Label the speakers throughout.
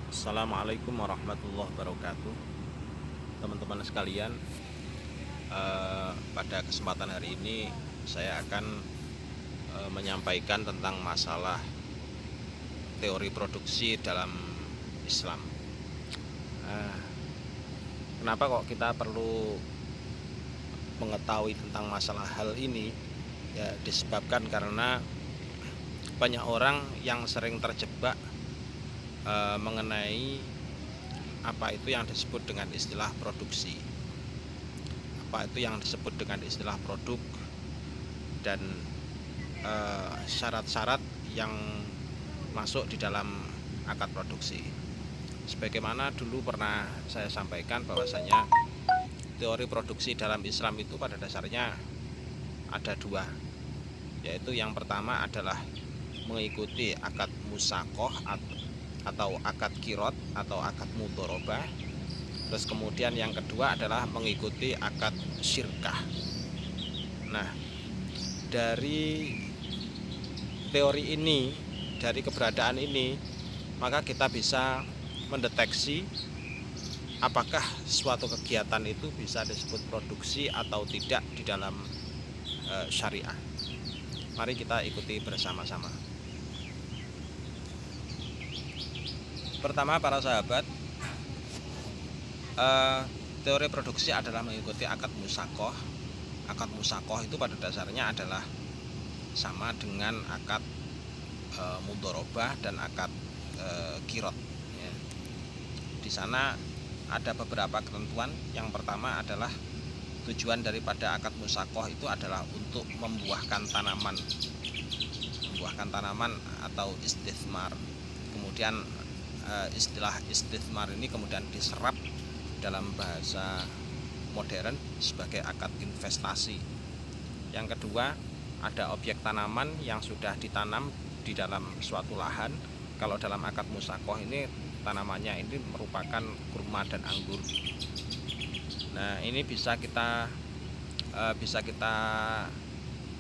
Speaker 1: Assalamualaikum warahmatullahi wabarakatuh. Teman-teman sekalian, pada kesempatan hari ini saya akan menyampaikan tentang masalah teori produksi dalam Islam. Kenapa kok kita perlu mengetahui tentang masalah hal ini? Ya, disebabkan karena banyak orang yang sering terjebak mengenai apa itu yang disebut dengan istilah produksi, apa itu yang disebut dengan istilah produk, dan syarat-syarat yang masuk di dalam akad produksi. Sebagaimana dulu pernah saya sampaikan bahwasanya teori produksi dalam Islam itu pada dasarnya ada dua, yaitu yang pertama adalah mengikuti akad musakoh atau akad kirot atau akad mudorobah. Terus kemudian yang kedua adalah mengikuti akad syirkah. Nah, dari teori ini, dari keberadaan ini, maka kita bisa mendeteksi apakah suatu kegiatan itu bisa disebut produksi atau tidak di dalam syariah. Mari kita ikuti bersama-sama. Pertama, para sahabat, teori produksi adalah mengikuti akad musakoh. Akad musakoh itu pada dasarnya adalah sama dengan akad mudorobah dan akad kirot. Ya. Di sana ada beberapa ketentuan. Yang pertama adalah tujuan daripada akad musakoh itu adalah untuk membuahkan tanaman atau istithmar. Kemudian istilah istithmar ini kemudian diserap dalam bahasa modern sebagai akad investasi. Yang kedua, ada objek tanaman yang sudah ditanam di dalam suatu lahan. Kalau dalam akad musakoh ini tanamannya ini merupakan kurma dan anggur. Nah, ini bisa kita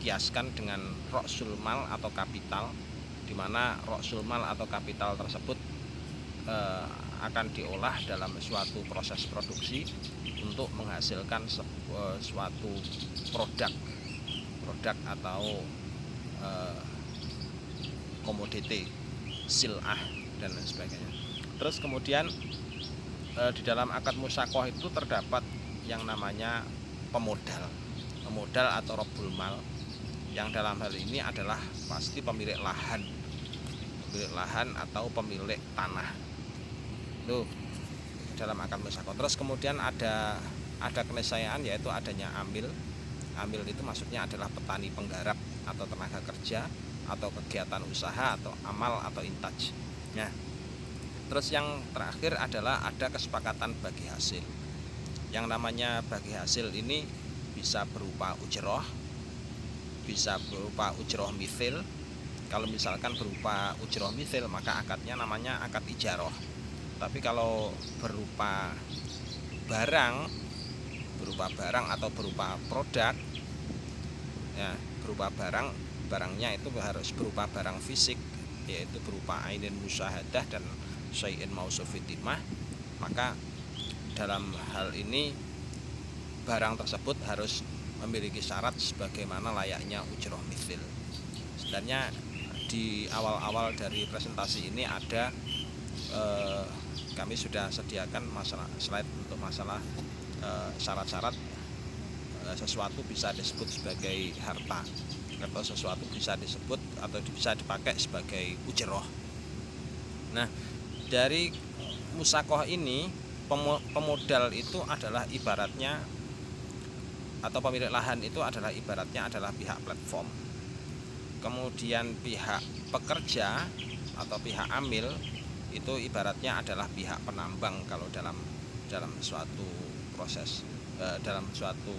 Speaker 1: kiaskan dengan roksul mal atau kapital, di mana roksul mal atau kapital tersebut akan diolah dalam suatu proses produksi untuk menghasilkan suatu produk atau komoditi, sil'ah dan lain sebagainya. Terus kemudian di dalam akad musakoh itu terdapat yang namanya pemodal atau robul mal, yang dalam hal ini adalah pasti pemilik lahan atau pemilik tanah itu dalam akad musakoh. Terus kemudian ada keniscayaan, yaitu adanya amil itu maksudnya adalah petani penggarap atau tenaga kerja atau kegiatan usaha atau amal atau intaj. Nah, terus yang terakhir adalah ada kesepakatan bagi hasil. Yang namanya bagi hasil ini bisa berupa ujroh, bisa berupa ujroh mithil. Kalau misalkan berupa ujroh mithil, maka akadnya namanya akad ijaroh. Tapi kalau berupa barang atau berupa produk, ya, berupa barangnya itu harus berupa barang fisik, yaitu berupa ainin musyahadah dan syai'in mausufitimah. Maka dalam hal ini barang tersebut harus memiliki syarat sebagaimana layaknya ujroh mithil. Sebenarnya di awal-awal dari presentasi ini ada kami sudah sediakan masalah slide untuk masalah syarat-syarat sesuatu bisa disebut sebagai harta, atau sesuatu bisa disebut atau bisa dipakai sebagai ujroh. Nah, dari musakoh ini pemodal itu adalah ibaratnya, atau pemilik lahan itu adalah ibaratnya adalah pihak platform. Kemudian pihak pekerja atau pihak amil itu ibaratnya adalah pihak penambang kalau dalam suatu proses, dalam suatu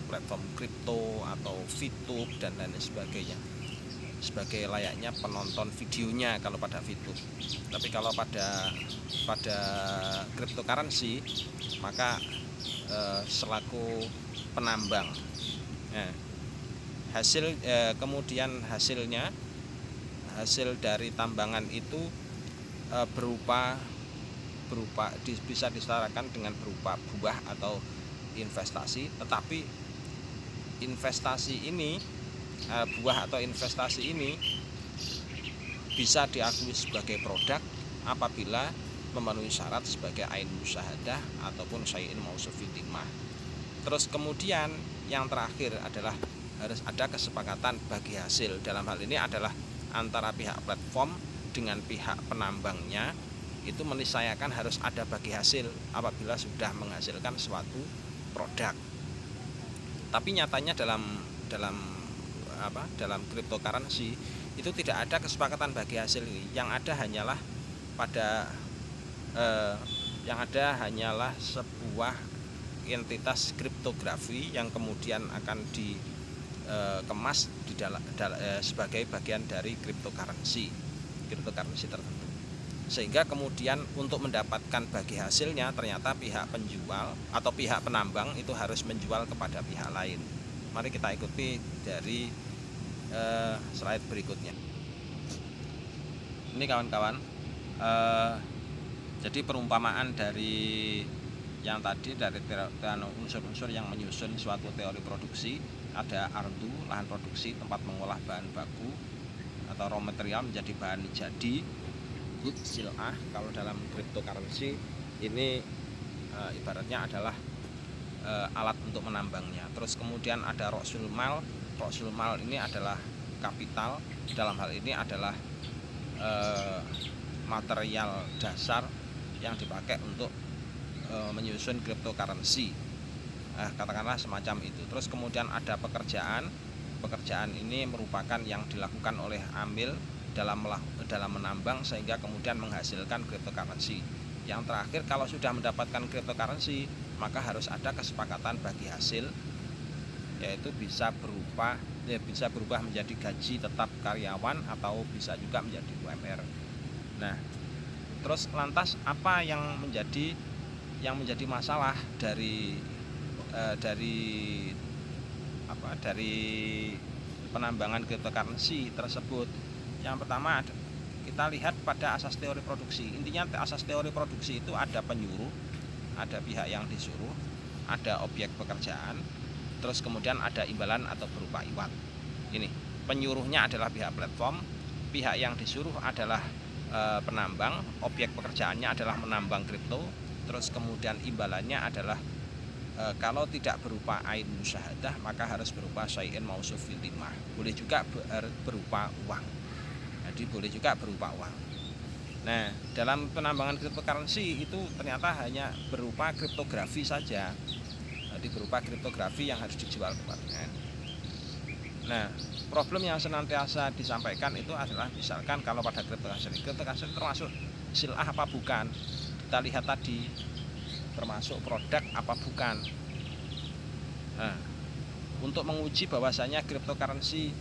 Speaker 1: platform kripto atau VTube dan lain sebagainya, sebagai layaknya penonton videonya kalau pada VTube. Tapi kalau pada cryptocurrency, maka selaku penambang. Nah, kemudian hasil dari tambangan itu berupa bisa disetarakan dengan berupa buah atau investasi, tetapi investasi ini buah atau investasi ini bisa diakui sebagai produk apabila memenuhi syarat sebagai ain musyahadah ataupun syai'in mausuf fi dhimmah. Terus kemudian yang terakhir adalah harus ada kesepakatan bagi hasil. Dalam hal ini adalah antara pihak platform dengan pihak penambangnya itu meniscayakan harus ada bagi hasil apabila sudah menghasilkan suatu produk. Tapi nyatanya dalam cryptocurrency itu tidak ada kesepakatan bagi hasil ini. Yang ada hanyalah sebuah entitas kriptografi yang kemudian akan dikemas sebagai bagian dari cryptocurrency tertentu. Sehingga kemudian untuk mendapatkan bagi hasilnya ternyata pihak penjual atau pihak penambang itu harus menjual kepada pihak lain. Mari kita ikuti dari slide berikutnya. Ini kawan-kawan, jadi perumpamaan dari yang tadi dari unsur-unsur yang menyusun suatu teori produksi, ada ardu, lahan produksi, tempat mengolah bahan baku atau raw material menjadi bahan jadi, good, sil'ah. Kalau dalam cryptocurrency ini ibaratnya adalah alat untuk menambangnya. Terus kemudian ada ra'sul mal. Ra'sul mal ini adalah kapital, dalam hal ini adalah material dasar yang dipakai untuk menyusun cryptocurrency, katakanlah semacam itu. Terus kemudian ada pekerjaan ini merupakan yang dilakukan oleh amil dalam menambang sehingga kemudian menghasilkan cryptocurrency. Yang terakhir, kalau sudah mendapatkan cryptocurrency maka harus ada kesepakatan bagi hasil, yaitu bisa berubah menjadi gaji tetap karyawan atau bisa juga menjadi UMR. Nah, terus lantas apa yang menjadi masalah dari penambangan cryptocurrency tersebut? Yang pertama, kita lihat pada asas teori produksi. Intinya asas teori produksi itu ada penyuruh, ada pihak yang disuruh, ada objek pekerjaan, terus kemudian ada imbalan atau berupa iwat. Ini penyuruhnya adalah pihak platform, pihak yang disuruh adalah penambang, objek pekerjaannya adalah menambang kripto, terus kemudian imbalannya adalah kalau tidak berupa ain musyahadah maka harus berupa syai'in mausuf fi dhimmah. Boleh juga berupa uang. Jadi boleh juga berupa uang. Nah, dalam penambangan cryptocurrency itu ternyata hanya berupa kriptografi saja. Jadi berupa kriptografi yang harus dijual kepadanya. Nah, problem yang senantiasa disampaikan itu adalah misalkan kalau pada cryptocurrency termasuk sil'ah apa bukan? Kita lihat tadi termasuk produk apa bukan. Nah, untuk menguji bahwasanya cryptocurrency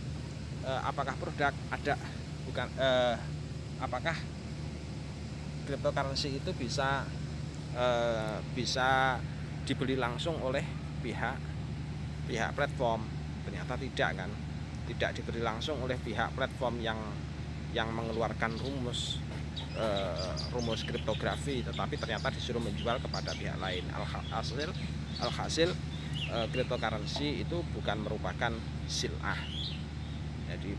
Speaker 1: apakah produk bukan, apakah cryptocurrency itu bisa dibeli langsung oleh pihak platform. Ternyata tidak kan, tidak dibeli langsung oleh pihak platform yang mengeluarkan rumus kriptografi, tetapi ternyata disuruh menjual kepada pihak lain. Alhasil cryptocurrency itu bukan merupakan sil'ah. Jadi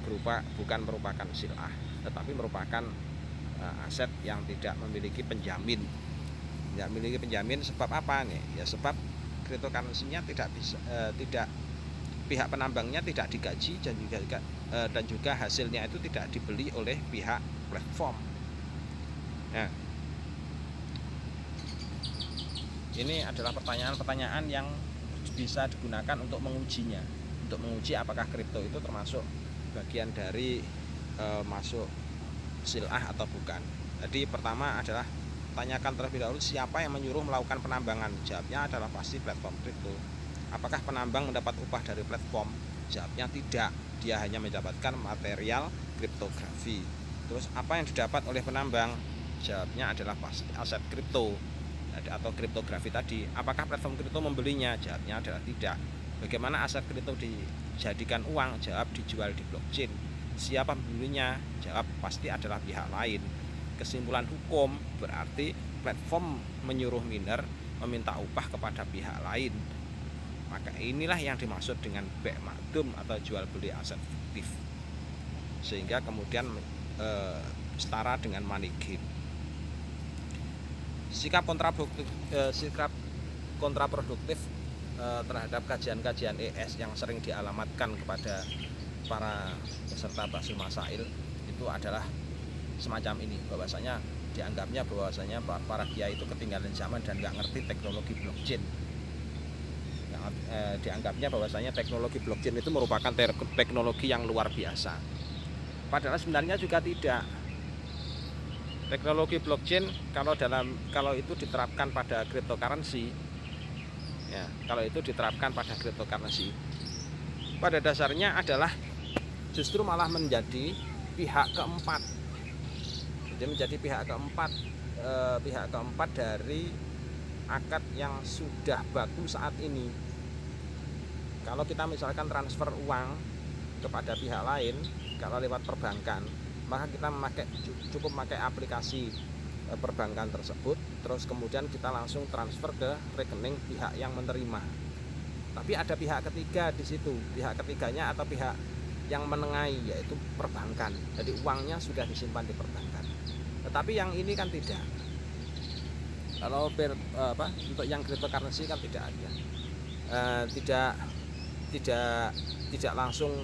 Speaker 1: bukan merupakan sil'ah, tetapi merupakan aset yang tidak memiliki penjamin. Tidak memiliki penjamin sebab apa nih? Ya sebab cryptocurrency-nya tidak pihak penambangnya tidak digaji dan juga hasilnya itu tidak dibeli oleh pihak platform. Nah, ini adalah pertanyaan-pertanyaan yang bisa digunakan untuk mengujinya, untuk menguji apakah kripto itu termasuk bagian dari masuk sil'ah atau bukan. Jadi pertama adalah tanyakan terlebih dahulu siapa yang menyuruh melakukan penambangan. Jawabnya adalah pasti platform kripto. Apakah penambang mendapat upah dari platform? Jawabnya tidak, dia hanya mendapatkan material kriptografi. Terus apa yang didapat oleh penambang? Jawabnya adalah pasti aset kripto atau kriptografi tadi. Apakah platform kripto membelinya? Jawabnya adalah tidak. Bagaimana aset kripto dijadikan uang? Jawab dijual di blockchain. Siapa pembelinya? Jawab pasti adalah pihak lain. kesimpulan hukum, berarti platform menyuruh miner meminta upah kepada pihak lain. Maka inilah yang dimaksud dengan bai makdum atau jual beli aset fiktif, sehingga kemudian setara dengan money game. Sikap kontraproduktif terhadap kajian-kajian ES yang sering dialamatkan kepada para peserta bahsul masail itu adalah semacam ini, bahwasanya dianggapnya bahwasanya para kiai itu ketinggalan zaman dan nggak ngerti teknologi blockchain. Dianggapnya bahwasanya teknologi blockchain itu merupakan teknologi yang luar biasa. Padahal sebenarnya juga tidak. Teknologi blockchain kalau itu diterapkan pada cryptocurrency, ya, kalau itu diterapkan pada cryptocurrency, pada dasarnya adalah justru malah menjadi pihak keempat. Jadi menjadi pihak keempat dari akad yang sudah baku saat ini. Kalau kita misalkan transfer uang kepada pihak lain, kalau lewat perbankan, maka kita cukup memakai aplikasi perbankan tersebut, terus kemudian kita langsung transfer ke rekening pihak yang menerima. Tapi ada pihak ketiga di situ, pihak ketiganya atau pihak yang menengahi, yaitu perbankan. Jadi uangnya sudah disimpan di perbankan. Tetapi yang ini kan tidak. Kalau untuk yang cryptocurrency kan tidak ada. Tidak langsung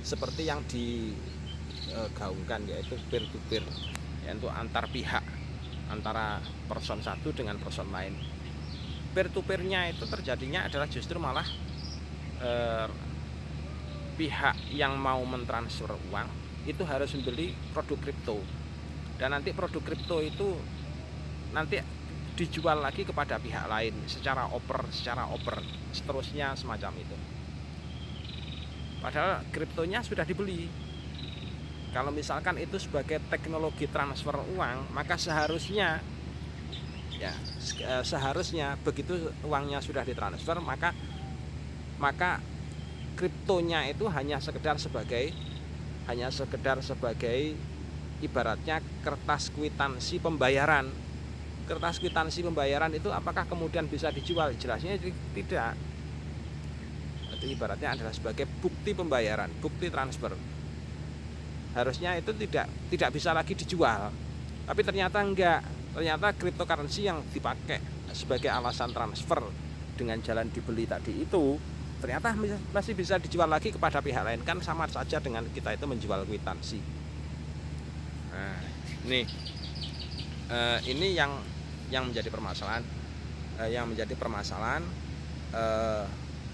Speaker 1: seperti yang digaungkan, yaitu peer to peer, yaitu antar pihak, antara person satu dengan person lain. Peer to peernya itu terjadinya adalah justru malah pihak yang mau mentransfer uang itu harus membeli produk kripto, dan nanti produk kripto itu nanti dijual lagi kepada pihak lain secara oper, seterusnya semacam itu. Padahal kriptonya sudah dibeli. Kalau misalkan itu sebagai teknologi transfer uang, maka seharusnya begitu uangnya sudah ditransfer, maka kriptonya itu hanya sekedar sebagai ibaratnya kertas kwitansi pembayaran. Kertas kwitansi pembayaran itu apakah kemudian bisa dijual? Jelasnya tidak. Itu ibaratnya adalah sebagai bukti pembayaran, bukti transfer. Harusnya itu tidak bisa lagi dijual. Tapi ternyata enggak. Ternyata cryptocurrency yang dipakai sebagai alasan transfer dengan jalan dibeli tadi itu ternyata masih bisa dijual lagi kepada pihak lain. Kan sama saja dengan kita itu menjual kwitansi. Nah, ini yang menjadi permasalahan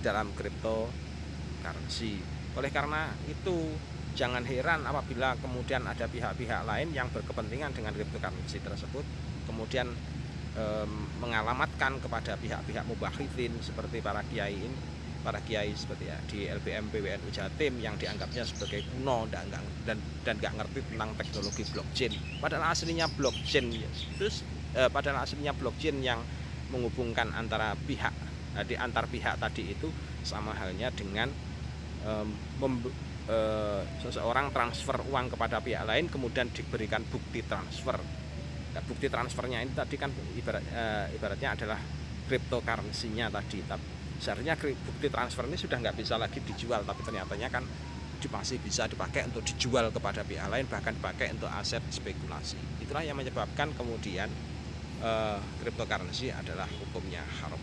Speaker 1: dalam cryptocurrency. Oleh karena itu jangan heran apabila kemudian ada pihak-pihak lain yang berkepentingan dengan cryptocurrency tersebut, kemudian mengalamatkan kepada pihak-pihak mubahithin seperti para kiai seperti di LBM PWNU Jatim yang dianggapnya sebagai kuno dan nggak ngerti tentang teknologi blockchain. Padahal aslinya blockchain yang menghubungkan antar pihak tadi itu sama halnya dengan seseorang transfer uang kepada pihak lain kemudian diberikan bukti transfer. Nah, bukti transfernya ini tadi kan ibaratnya adalah cryptocurrency-nya tadi. Seharusnya bukti transfer ini sudah nggak bisa lagi dijual, tapi ternyatanya kan masih bisa dipakai untuk dijual kepada pihak lain, bahkan dipakai untuk aset spekulasi. Itulah yang menyebabkan kemudian cryptocurrency adalah hukumnya haram.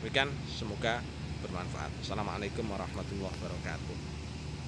Speaker 1: Demikian, semoga bermanfaat. Assalamualaikum warahmatullahi wabarakatuh.